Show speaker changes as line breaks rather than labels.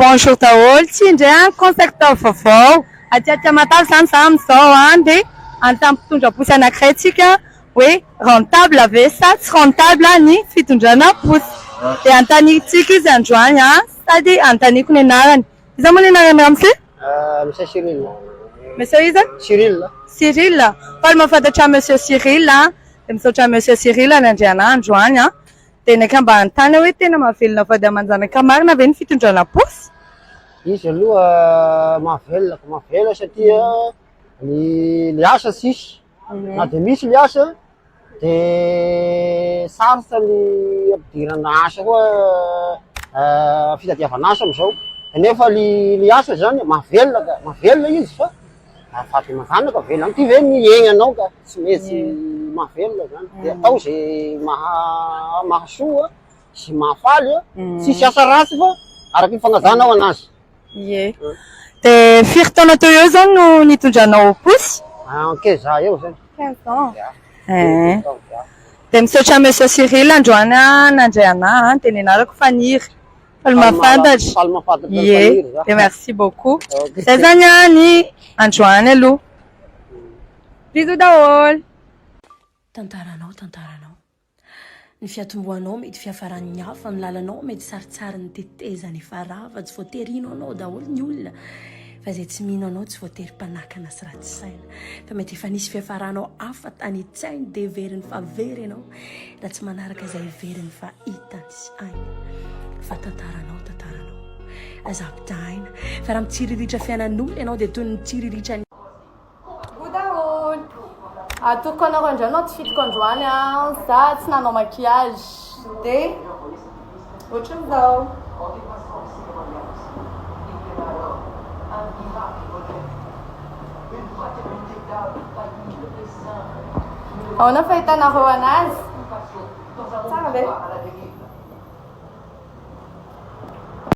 bonjour daholo tsy indray a concepteur vaovao aty matavy zany za amizao a dia antamin'ny mpitondra-posy anankiray tsika hoe rentable ve sa tsy rentable ny fitondrana posy dia antanitsika izy androany a sady antaniko ny anarany iza moa ny anarany ramose
Monsieur Cyril.
monsieur iza
Cyril.
Cyril fa mahafantatra monsieur Cyril a dia misaotra monsieur Cyril ny andriana androany a dia naka mba antany hoe tena mahavelona vady aman-janaka marina ve ny fitondrana posy
Izy aloha mahavelona satria ny asa sisy na dia misy ny asa dia sarotra ny ampidirana asa koa fitadiavana asa amizao nefa ny asa zany mahavelona izy fa afaty mazanaka velona ty ve miegna anao ka tsy mety mahavelona zany dia atao zay mahasoa sy mahafaly tsisy asa ratsy fa araky ny fanazanao anazy.
Ie. Dia firy taona teo eo zany no nitondranao posy?
15 ans eo zany.
15 ans. Dia misaotra monsieur Cyril androany nandray anahy dia ny anarako Faniry. Faly-mafantatra.
Faly-mafantatra.
Ie. Dia merci beaucoup. Zay zany ny androany aloha. Bisous daholo.
Tantaranao ny fiatomboanao mety fiafaran'ny hafa ny lalanao mety saritsary ny tetezany farava tsy voatery anao daholo ny olona fa zay tsy mino anao tsy voatery mpanakana sy ratsy saina fa mety efa nisy fiafaranao hafa tany tsainy dia veriny fa very anao raha tsy manaraka izay veriny fa hitany sy ainy fa tantaranao azapitaina fa raha mitsiriritra fiainan'olona ianao dia toy ny mitsiriritra
Atoko anareo indray anao tsy fitoko androany a za tsy nanao maquillage dia ohatran'izao ahoana fahitanareo anazy tsara ve